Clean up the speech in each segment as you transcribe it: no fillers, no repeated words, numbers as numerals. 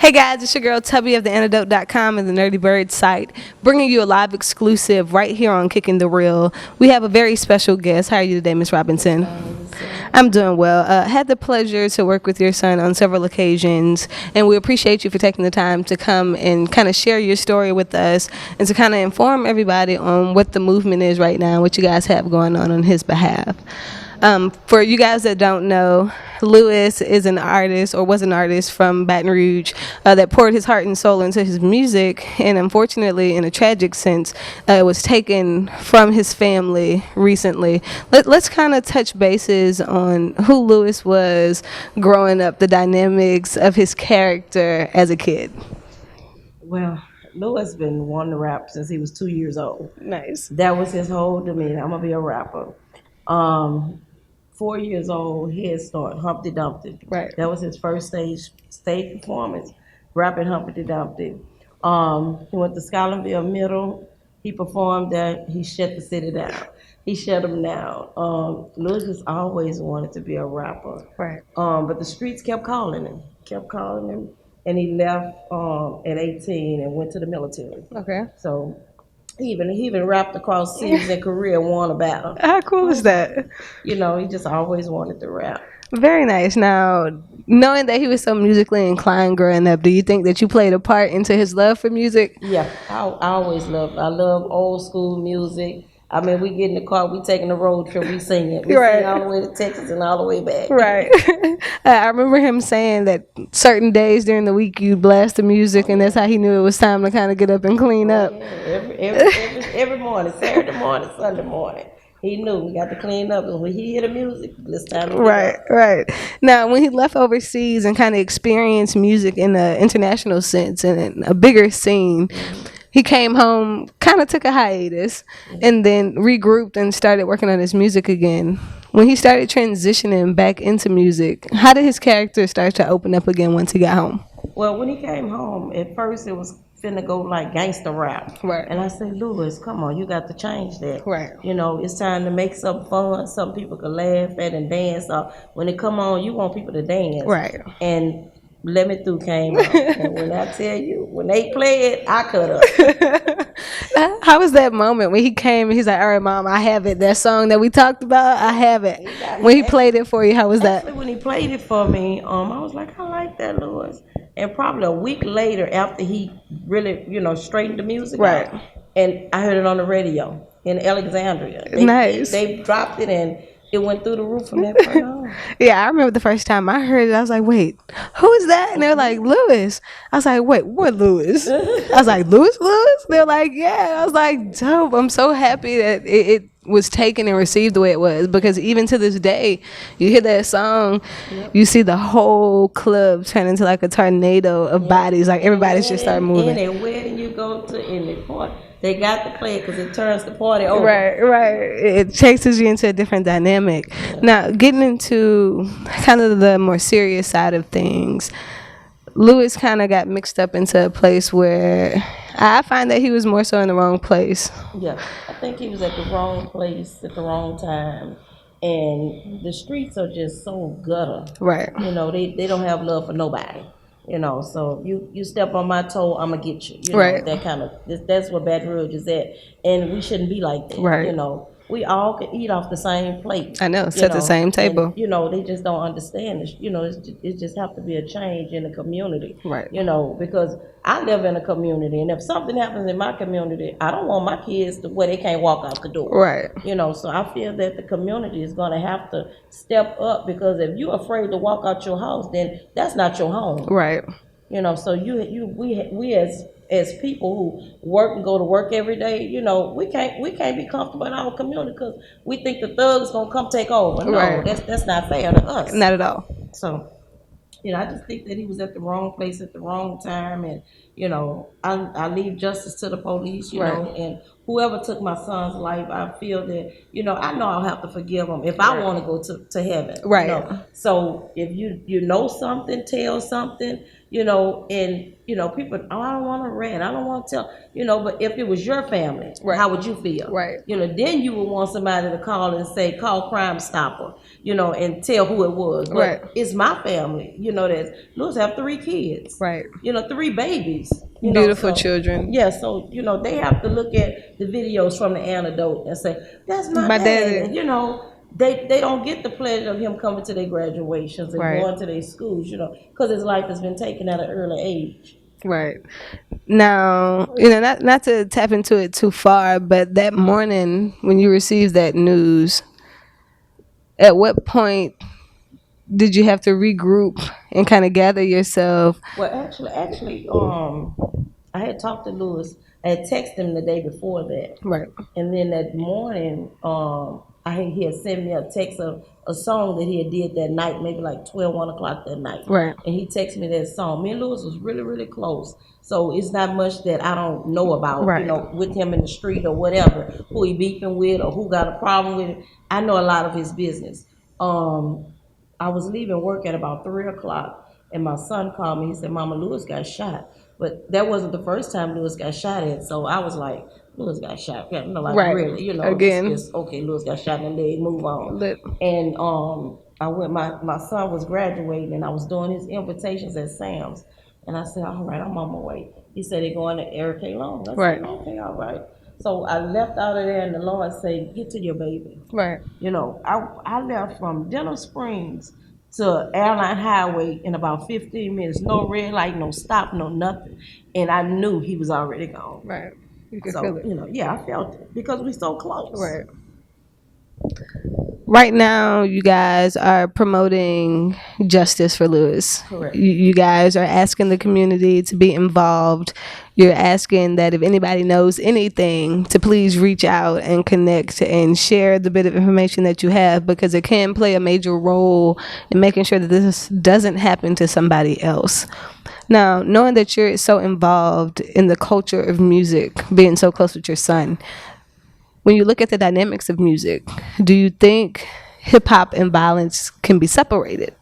Hey guys, it's your girl Tubbi of theantidote.com and the Nerdy Bird site, bringing you a live exclusive right here on Kickin The Real. We have a very special guest. How are you today, Ms. Robinson? I'm doing well. Had the pleasure to work with your son on several occasions, and we appreciate you for taking the time to come and kind of share your story with us and to kind of inform everybody on what the movement is right now, what you guys have going on his behalf. For you guys that don't know, Louis is an artist, or was an artist from Baton Rouge, that poured his heart and soul into his music, and unfortunately, in a tragic sense, it was taken from his family recently. Let's kind of touch bases on who Louis was growing up, the dynamics of his character as a kid. Well, Louis been wanting to rap since he was 2 years old. Nice. That was his whole demeanor. I'm gonna be a rapper. 4 years old, Head Start, Humpty Dumpty. Right. That was his first stage performance, rapping Humpty Dumpty. He went to Scotlandville Middle. He performed there. He shut the city down. He shut them down. Louis has always wanted to be a rapper. Right. But the streets kept calling him, and he left at 18 and went to the military. Okay. So he even rapped across seas in Korea and won a battle. How cool is that? You know, he just always wanted to rap. Very nice. Now, knowing that he was so musically inclined growing up, do you think that you played a part into his love for music? Yeah, I love old school music. I mean, we get in the car, we taking a road trip, we sing it. We Right. sing all the way to Texas and all the way back. Right. I remember him saying that certain days during the week you blast the music, and that's how he knew it was time to kind of get up and clean up. Yeah, every morning, Saturday morning, Sunday morning. He knew we got to clean up, and when he hear the music, it's time to get Right, up. right. Now, when he left overseas and kind of experienced music in an international sense and in a bigger scene, he came home, kind of took a hiatus, and then regrouped and started working on his music again. When he started transitioning back into music, how did his character start to open up again once he got home? Well, when he came home, at first it was finna go like gangster rap. Right. And I said, Louis, come on, you got to change that. Right. You know, it's time to make something fun, something people can laugh at and dance. When it come on, you want people to dance. Right. And Let Me Through came out. And when I tell you, when they play it, I cut up. How was that moment when he came and he's like, all right, Mom, I have it. That song that we talked about, I have it. When he played it for you, how was that? Actually, when he played it for me, I was like, I like that, Louis. And probably a week later, after he really, straightened the music Right. out, and I heard it on the radio in Alexandria. Nice. They dropped it, and it went through the roof from that point on. Yeah, I remember the first time I heard it, I was like, wait, who is that? And they were like, Louis. I was like, wait, what Louis? I was like, Louis? They're like, yeah. I was like, dope. I'm so happy that it was taken and received the way it was, because even to this day, you hear that song, you see the whole club turn into like a tornado of bodies. Like everybody's just start moving. Any wedding you go to, in the party, they got to play it because it turns the party over. Right. It chases you into a different dynamic. Now, getting into kind of the more serious side of things, Louis kind of got mixed up into a place where I find that he was more so in the wrong place. Yeah, I think he was at the wrong place at the wrong time. And the streets are just so gutter. Right. They don't have love for nobody. So you step on my toe, I'm gonna get you. Right. That kind of that's what Baton Rouge is at, and we shouldn't be like that. Right. We all can eat off the same plate. I know, sit at the same table. And, they just don't understand this. It just have to be a change in the community. Right. Because I live in a community, and if something happens in my community, I don't want my kids to where they can't walk out the door. Right. So I feel that the community is going to have to step up, because if you're afraid to walk out your house, then that's not your home. Right. So we as people who work and go to work every day, we can't be comfortable in our community because we think the thugs gonna come take over. No, Right. that's not fair to us. Not at all. So, I just think that he was at the wrong place at the wrong time, and I leave justice to the police, Right. and whoever took my son's life, I feel that, I know I'll have to forgive them if I want to go to heaven. Right. So if you know something, tell something, and people, oh, I don't want to rant, I don't want to tell, but if it was your family, Right. how would you feel? Right. Then you would want somebody to call and say, call Crime Stopper, and tell who it was. But Right. it's my family, that Louis have 3 kids. Right. 3 babies. Beautiful children. Yeah, so they have to look at the videos from the antidote and say, that's my dad. daddy. And, they don't get the pleasure of him coming to their graduations and Right. going to their schools, because his life has been taken at an early age. Right. Now, not to tap into it too far, but that morning when you received that news, at what point did you have to regroup and kind of gather yourself? Well, actually, I had talked to Louis. I had texted him the day before that. Right. And then that morning, he had sent me a text of a song that he had did that night, maybe like 12, 1 o'clock that night. Right. And he texted me that song. Me and Louis was really, really close. So it's not much that I don't know about, Right. with him in the street or whatever, who he beefing with or who got a problem with it. I know a lot of his business. I was leaving work at about 3 o'clock, and my son called me. He said, Mama, Louis got shot. But that wasn't the first time Louis got shot at. So I was like, Louis got shot. Right. Really, Again. It's okay, Louis got shot in the leg, move on. Lit. And I went, my son was graduating, and I was doing his invitations at Sam's. And I said, all right, I'm on my way. He said, they're going to Eric K. Long. I Right. said, okay, all right. So I left out of there, and the Lord said, get to your baby. Right. I left from Denham Springs to Airline Highway in about 15 minutes. No red light, no stop, no nothing. And I knew he was already gone. Right. You can So, feel it. yeah, I felt it because we're so close. Right. Right now, you guys are promoting justice for Louis. Correct. You guys are asking the community to be involved. You're asking that if anybody knows anything, to please reach out and connect and share the bit of information that you have, because it can play a major role in making sure that this doesn't happen to somebody else. Now, knowing that you're so involved in the culture of music, being so close with your son, when you look at the dynamics of music, do you think hip hop and violence can be separated?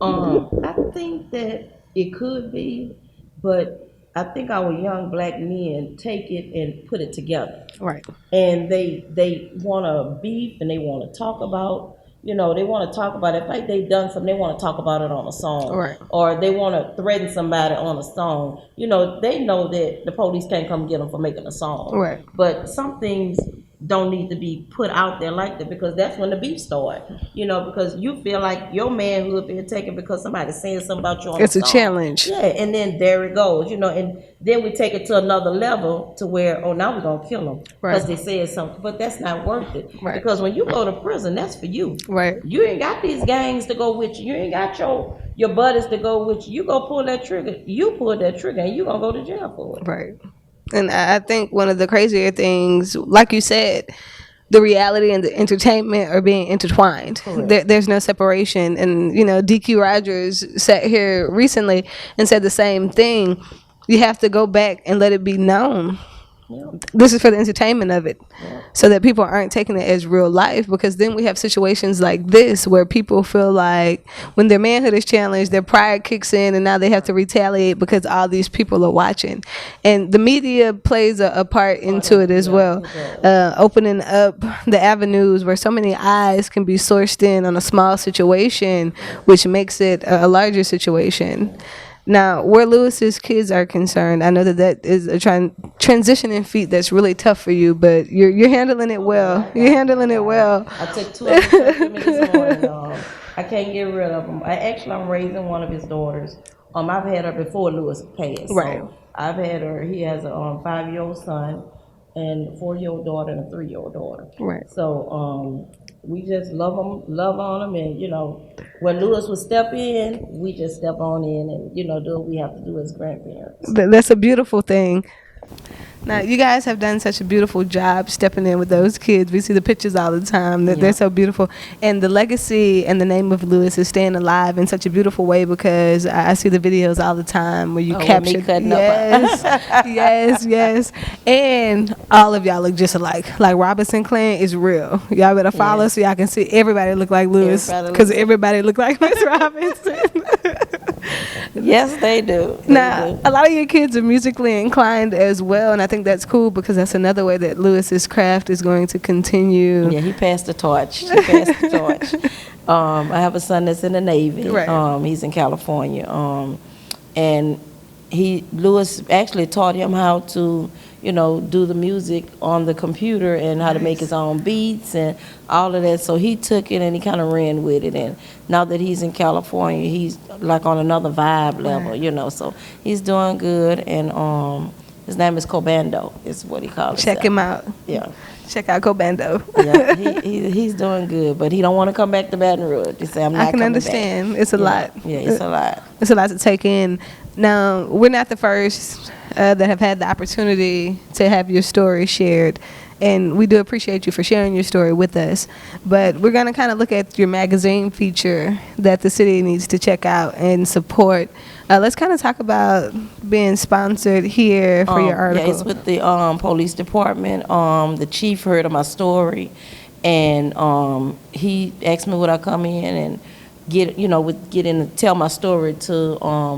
I think that it could be, but I think our young black men take it and put it together. Right. And they want to beef and they want to talk about, they want to talk about it. If like they've done something, they want to talk about it on a song. Right. Or they want to threaten somebody on a song. They know that the police can't come get them for making a song. Right. But some things don't need to be put out there like that, because that's when the beef starts. Because you feel like your manhood being taken because somebody's saying something about you on It's a a song. challenge. Yeah, and then there it goes, and then we take it to another level to where, now we're going to kill them because Right. they said something. But that's not worth it. Right. Because when you go to prison, that's for you. Right. You ain't got these gangs to go with you. You ain't got your buddies to go with you. You go pull that trigger. You pull that trigger, and you going to go to jail for it. Right. And I think one of the crazier things, like you said, the reality and the entertainment are being intertwined. There's no separation. And, DQ Rogers sat here recently and said the same thing. You have to go back and let it be known. This is for the entertainment of it, so that people aren't taking it as real life, because then we have situations like this where people feel like when their manhood is challenged, their pride kicks in, and now they have to retaliate because all these people are watching. And the media plays a part into it as well, opening up the avenues where so many eyes can be sourced in on a small situation, which makes it a larger situation. Now, where Louis's kids are concerned, I know that is a transitioning feat that's really tough for you, but you're handling it well. You're handling it well. I took 2 of them with me this morning. I can't get rid of them. I'm raising one of his daughters. I've had her before Louis passed. Right. So I've had her. He has a 5-year-old son and a 4-year-old daughter and a 3-year-old daughter. Right. So we just love on them, and when Louis would step in, we just step on in and do what we have to do as grandparents. That's a beautiful thing. Now, you guys have done such a beautiful job stepping in with those kids. We see the pictures all the time. They're so beautiful. And the legacy and the name of Louis is staying alive in such a beautiful way because I see the videos all the time where you capture. Yes. And all of y'all look just alike. Like Robinson clan is real. Y'all better follow so y'all can see everybody look like Louis because everybody look like Ms. Robinson. Yes, they do. Now, a lot of your kids are musically inclined as well, and I think that's cool because that's another way that Louis's craft is going to continue. Yeah, he passed the torch. I have a son that's in the Navy. Right. He's in California. And Louis actually taught him how to, do the music on the computer and how to make his own beats and all of that. So he took it and he kind of ran with it. And now that he's in California, he's like on another vibe level, so he's doing good. And his name is Cobando, is what he calls it. Check him out. Yeah. Check out Cobando. Yeah, he's doing good, but he don't want to come back to Baton Rouge. He said, I'm not coming back. I can understand. It's a lot. Yeah, it's a lot. It's a lot to take in. Now, we're not the first that have had the opportunity to have your story shared, and we do appreciate you for sharing your story with us. But we're going to kind of look at your magazine feature that the city needs to check out and support. Let's kind of talk about being sponsored here for your article. Yeah, it's with the police department. The chief heard of my story, and he asked me would I come in and tell my story to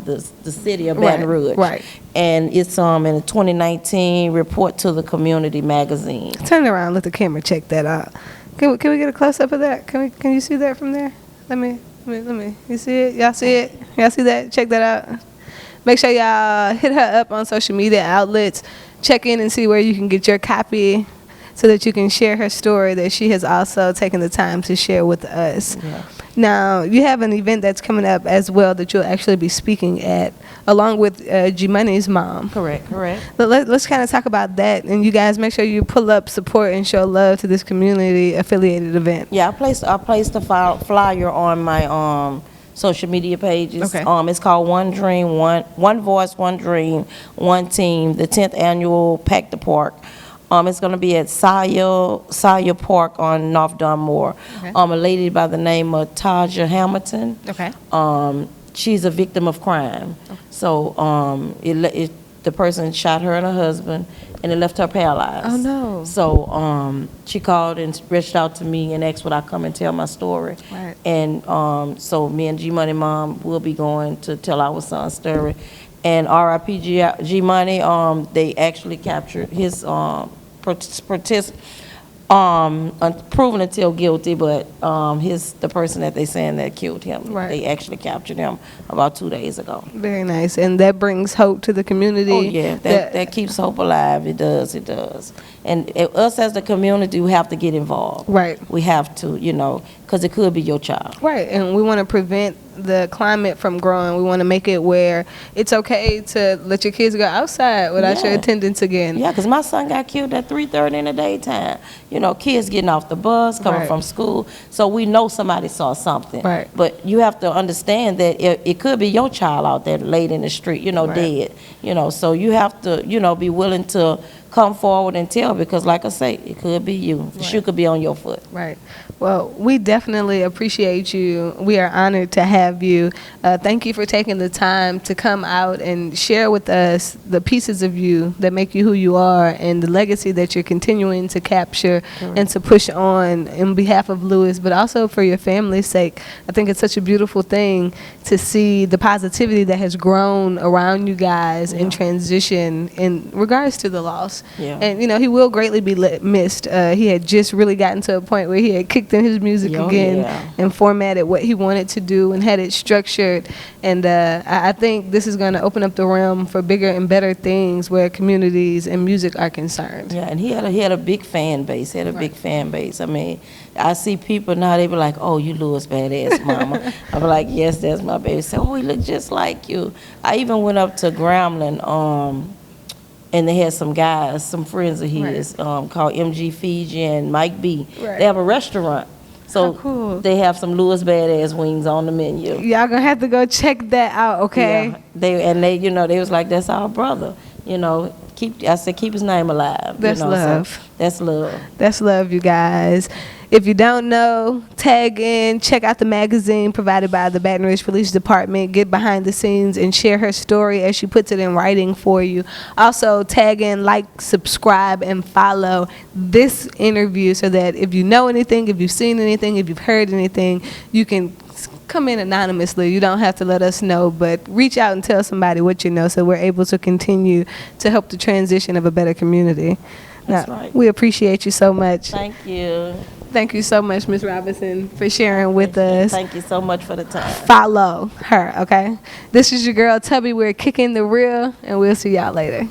the city of Baton Rouge. Right. And it's in a 2019 report to the community magazine. Turn around, let the camera check that out. Can we get a close up of that? Can you see that from there? Let me. You see it? Y'all see it? Y'all see that? Check that out. Make sure y'all hit her up on social media outlets. Check in and see where you can get your copy so that you can share her story that she has also taken the time to share with us. Yeah. Now, you have an event that's coming up as well that you'll actually be speaking at, along with G Money's mom. Correct. But let's kind of talk about that, and you guys make sure you pull up, support, and show love to this community-affiliated event. Yeah, I placed the flyer on my social media pages. Okay. It's called One Dream, One Voice, One Dream, One Team, the 10th annual Pack the Park. It's going to be at Sawyer Park on North Dunmore. Okay. A lady by the name of Taja Hamilton. Okay. She's a victim of crime. Okay. So the person shot her and her husband, and it left her paralyzed. Oh, no. So she called and reached out to me and asked would I come and tell my story. Right. And so me and G Money mom will be going to tell our son's story. And RIP G Money, they actually captured his proven until guilty, but the person that they saying that killed him, they actually captured him about 2 days ago. Very nice, and that brings hope to the community. Oh yeah, that keeps hope alive. It does. And us as the community, we have to get involved. Right. We have to, because it could be your child. Right, and we want to prevent the climate from growing. We want to make it where it's okay to let your kids go outside without your attendance again. Yeah, because my son got killed at 3:30 in the daytime. Kids getting off the bus, coming from school. So we know somebody saw something. Right. But you have to understand that it could be your child out there laid in the street, dead. So you have to, be willing to come forward and tell, because like I say, it could be you. The shoe could be on your foot. Right. Well, we definitely appreciate you. We are honored to have you. Thank you for taking the time to come out and share with us the pieces of you that make you who you are and the legacy that you're continuing to capture and to push on in behalf of Louis, but also for your family's sake. I think it's such a beautiful thing to see the positivity that has grown around you guys in transition in regards to the loss. Yeah. And, he will greatly be missed. He had just really gotten to a point where he had kicked in his music again and formatted what he wanted to do and had it structured. And I think this is going to open up the realm for bigger and better things where communities and music are concerned. Yeah, and he had a big fan base. Big fan base. I mean, I see people now, they be like, oh, you Louis Badazz, mama. I be like, yes, that's my baby. Say, oh, he look just like you. I even went up to Grambling, and they had some guys, some friends of his, called MG Fiji and Mike B. Right. They have a restaurant. So cool. They have some Louis Badazz wings on the menu. Y'all gonna have to go check that out, okay? Yeah. They was like, that's our brother. keep his name alive. That's love. So that's love. That's love, you guys. If you don't know, tag in, check out the magazine provided by the Baton Rouge Police Department. Get behind the scenes and share her story as she puts it in writing for you. Also, tag in, like, subscribe, and follow this interview so that if you know anything, if you've seen anything, if you've heard anything, you can come in anonymously. You don't have to let us know, but reach out and tell somebody what you know so we're able to continue to help the transition of a better community. That's now, right. We appreciate you so much. Thank you. Thank you so much, Ms. Robinson, for sharing with us. Thank you so much for the time. Follow her, okay? This is your girl, Tubbi. We're Kickin The Real, and we'll see y'all later.